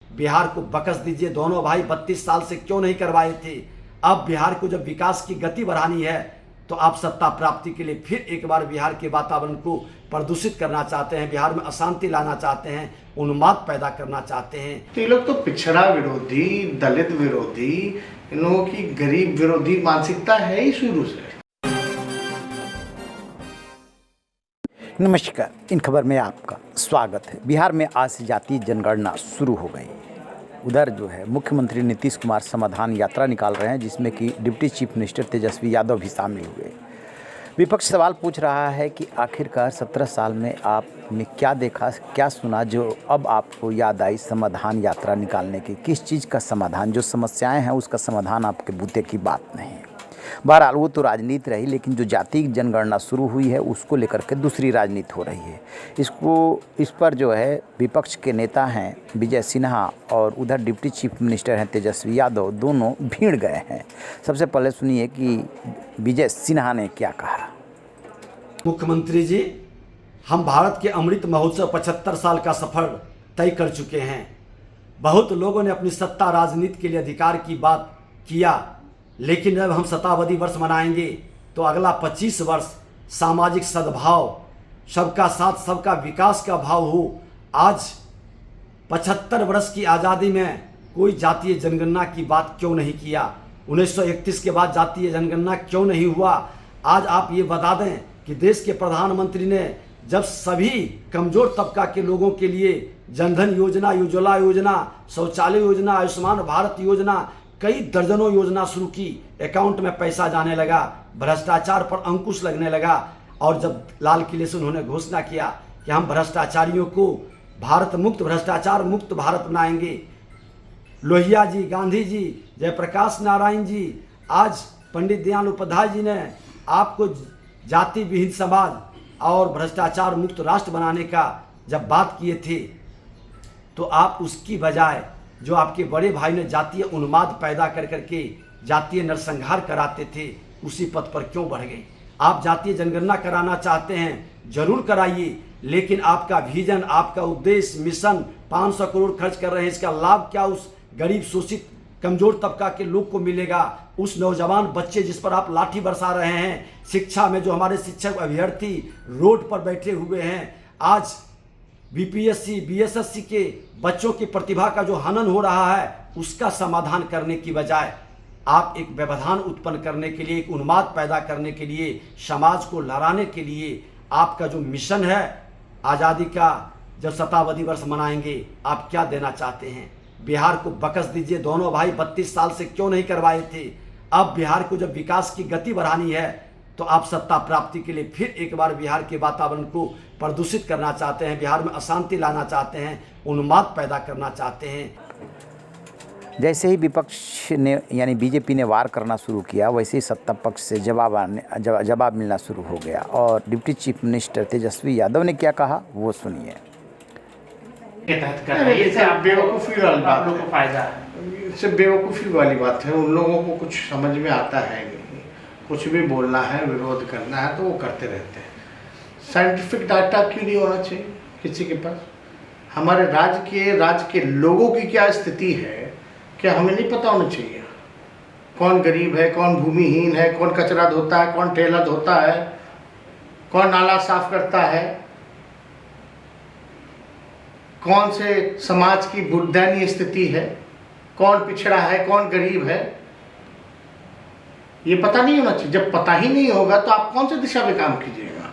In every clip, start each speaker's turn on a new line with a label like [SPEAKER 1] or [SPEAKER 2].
[SPEAKER 1] बिहार को बकस दीजिए। दोनों भाई 32 साल से क्यों नहीं करवाए थे? अब बिहार को जब विकास की गति बढ़ानी है तो आप सत्ता प्राप्ति के लिए फिर एक बार बिहार के वातावरण को प्रदूषित करना चाहते हैं, बिहार में अशांति लाना चाहते हैं, उन्माद पैदा करना चाहते हैं।
[SPEAKER 2] तो ये लोग तो पिछड़ा विरोधी, दलित विरोधी, इन लोगों की गरीब विरोधी मानसिकता है ही शुरू से।
[SPEAKER 3] नमस्कार, इन खबर में आपका स्वागत है। बिहार में आज से जातीय जनगणना शुरू हो गई। उधर जो है मुख्यमंत्री नीतीश कुमार समाधान यात्रा निकाल रहे हैं, जिसमें कि deputy chief minister Tejashwi Yadav भी शामिल हुए। विपक्ष सवाल पूछ रहा है कि आखिरकार 17 साल में आपने क्या देखा, क्या सुना जो अब आपको याद आई समाधान यात्रा निकालने की? किस चीज़ का समाधान? जो समस्याएं हैं उसका समाधान आपके बूते की बात नहीं है। बहरहाल वो तो राजनीति रही, लेकिन जो जातीय जनगणना शुरू हुई है उसको लेकर के दूसरी राजनीति हो रही है। इस पर जो है विपक्ष के नेता हैं विजय सिन्हा और उधर डिप्टी चीफ मिनिस्टर हैं तेजस्वी यादव, दोनों भीड़ गए हैं। सबसे पहले सुनिए कि विजय सिन्हा ने क्या कहा।
[SPEAKER 1] मुख्यमंत्री जी, हम भारत के अमृत महोत्सव 75 साल का सफर तय कर चुके हैं। बहुत लोगों ने अपनी सत्ता राजनीति के लिए अधिकार की बात किया, लेकिन जब हम शताब्दी वर्ष मनाएंगे तो अगला 25 वर्ष सामाजिक सद्भाव, सबका साथ सबका विकास का भाव हो। आज 75 वर्ष की आज़ादी में कोई जातीय जनगणना की बात क्यों नहीं किया? 1931 के बाद जातीय जनगणना क्यों नहीं हुआ? आज आप ये बता दें कि देश के प्रधानमंत्री ने जब सभी कमज़ोर तबका के लोगों के लिए जनधन योजना, उज्ज्वला योजना, शौचालय योजना, आयुष्मान भारत योजना, कई दर्जनों योजना शुरू की, अकाउंट में पैसा जाने लगा, भ्रष्टाचार पर अंकुश लगने लगा। और जब लाल किले से उन्होंने घोषणा किया कि हम भ्रष्टाचारियों को भारत मुक्त, भ्रष्टाचार मुक्त भारत बनाएंगे, लोहिया जी, गांधी जी, जयप्रकाश नारायण जी, आज पंडित दीनदयाल उपाध्याय जी ने आपको जाति विहीन समाज और भ्रष्टाचार मुक्त राष्ट्र बनाने का जब बात किए थे, तो आप उसकी बजाय जो आपके बड़े भाई ने जातीय उन्माद पैदा कर करके जातीय नरसंहार कराते थे, उसी पथ पर क्यों बढ़ गए? आप जातीय जनगणना कराना चाहते हैं, जरूर कराइए, लेकिन आपका विजन, आपका उद्देश्य, मिशन 500 करोड़ खर्च कर रहे हैं, इसका लाभ क्या उस गरीब शोषित कमजोर तबका के लोग को मिलेगा? उस नौजवान बच्चे जिस पर आप लाठी बरसा रहे हैं, शिक्षा में जो हमारे शिक्षक अभ्यर्थी रोड पर बैठे हुए हैं, आज बीपीएससी, बीएसएससी के बच्चों की प्रतिभा का जो हनन हो रहा है, उसका समाधान करने की बजाय आप एक व्यवधान उत्पन्न करने के लिए, एक उन्माद पैदा करने के लिए, समाज को लड़ाने के लिए आपका जो मिशन है आज़ादी का, जब शताब्दी वर्ष मनाएंगे, आप क्या देना चाहते हैं? बिहार को बकस दीजिए। दोनों भाई 32 साल से क्यों नहीं करवाए थे? अब बिहार को जब विकास की गति बढ़ानी है तो आप सत्ता प्राप्ति के लिए फिर एक बार बिहार के वातावरण को प्रदूषित करना चाहते हैं, बिहार में अशांति लाना चाहते हैं, उन्माद पैदा करना चाहते हैं।
[SPEAKER 3] जैसे ही विपक्ष ने यानी बीजेपी ने वार करना शुरू किया, वैसे ही सत्ता पक्ष से जवाब मिलना शुरू हो गया। और deputy chief minister Tejashwi Yadav ने क्या कहा वो सुनिए।
[SPEAKER 2] बेवकूफ़ी वाली बात, लोगों को फायदा है, इससे बेवकूफ़ी वाली बात है। उन लोगों को कुछ समझ में आता है नहीं, कुछ भी बोलना है, विरोध करना है तो वो करते रहते हैं। साइंटिफिक डाटा क्यों नहीं होना चाहिए किसी के पास? हमारे राज्य के लोगों की क्या स्थिति है, क्या हमें नहीं पता होना चाहिए? कौन गरीब है, कौन भूमिहीन है, कौन कचरा धोता है, कौन ठेला धोता है, कौन नाला साफ करता है, कौन से समाज की बुर्दयनीय स्थिति है, कौन पिछड़ा है, कौन गरीब है, ये पता नहीं होना चाहिए। जब पता ही नहीं होगा तो आप कौन से दिशा में काम कीजिएगा?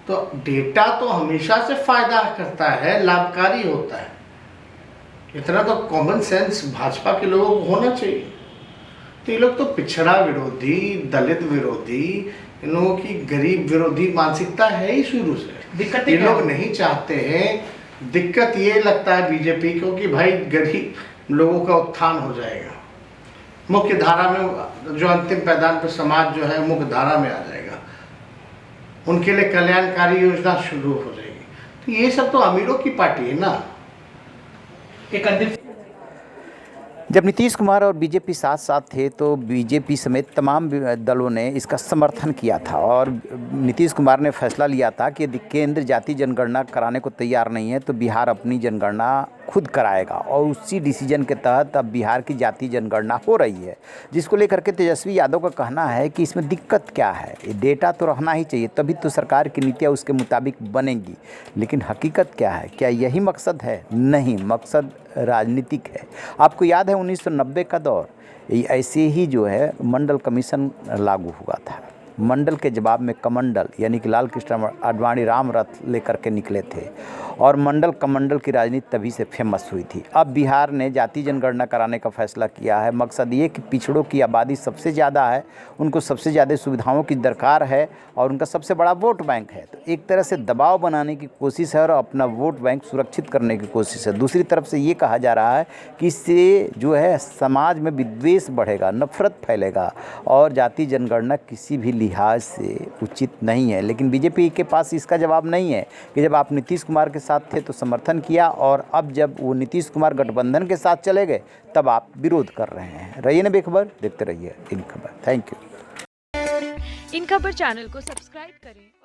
[SPEAKER 2] तो डेटा तो हमेशा से फायदा करता है, लाभकारी होता है। इतना तो कॉमन सेंस भाजपा के लोगों को होना चाहिए। तो ये लोग तो पिछड़ा विरोधी, दलित विरोधी, इन लोगों की गरीब विरोधी मानसिकता है ही शुरू से। ये लोग नहीं चाहते हैं। दिक्कत ये लगता है बीजेपी को कि भाई गरीब लोगों का उत्थान हो जाएगा, मुख्य धारा में, जो अंतिम पैदान पर समाज जो है मुख्य धारा में आ जाएगा, उनके लिए कल्याणकारी योजना शुरू हो जाएगी। तो ये सब तो अमीरों की पार्टी है ना। एक अंतिम
[SPEAKER 3] जब नीतीश कुमार और बीजेपी साथ साथ थे तो बीजेपी समेत तमाम दलों ने इसका समर्थन किया था और नीतीश कुमार ने फैसला लिया था कि यदि केंद्र जातीय जनगणना कराने को तैयार नहीं है तो बिहार अपनी जनगणना खुद कराएगा और उसी डिसीजन के तहत अब बिहार की जाति जनगणना हो रही है, जिसको लेकर के तेजस्वी यादव का कहना है कि इसमें दिक्कत क्या है, ये डेटा तो रहना ही चाहिए, तभी तो सरकार की नीतियाँ उसके मुताबिक बनेंगी। लेकिन हकीकत क्या है, क्या यही मकसद है? नहीं, मकसद राजनीतिक है। आपको याद है 1990 का दौर, ऐसे ही जो है मंडल कमीशन लागू हुआ था। मंडल के जवाब में कमंडल यानी कि लाल कृष्ण आडवाणी राम रथ लेकर के निकले थे और मंडल कमंडल की राजनीति तभी से फेमस हुई थी। अब बिहार ने जाति जनगणना कराने का फैसला किया है। मकसद ये कि पिछड़ों की आबादी सबसे ज़्यादा है, उनको सबसे ज़्यादा सुविधाओं की दरकार है और उनका सबसे बड़ा वोट बैंक है। तो एक तरह से दबाव बनाने की कोशिश है और अपना वोट बैंक सुरक्षित करने की कोशिश है। दूसरी तरफ से ये कहा जा रहा है कि इससे जो है समाज में विद्वेष बढ़ेगा, नफरत फैलेगा और जाति जनगणना किसी भी लिहाज से उचित नहीं है। लेकिन बीजेपी के पास इसका जवाब नहीं है कि जब आप नीतीश कुमार के साथ थे तो समर्थन किया और अब जब वो नीतीश कुमार गठबंधन के साथ चले गए तब आप विरोध कर रहे हैं। रहिए ना बेखबर, देखते रहिए इन खबर। Thank you.
[SPEAKER 4] इन खबर चैनल को सब्सक्राइब करें।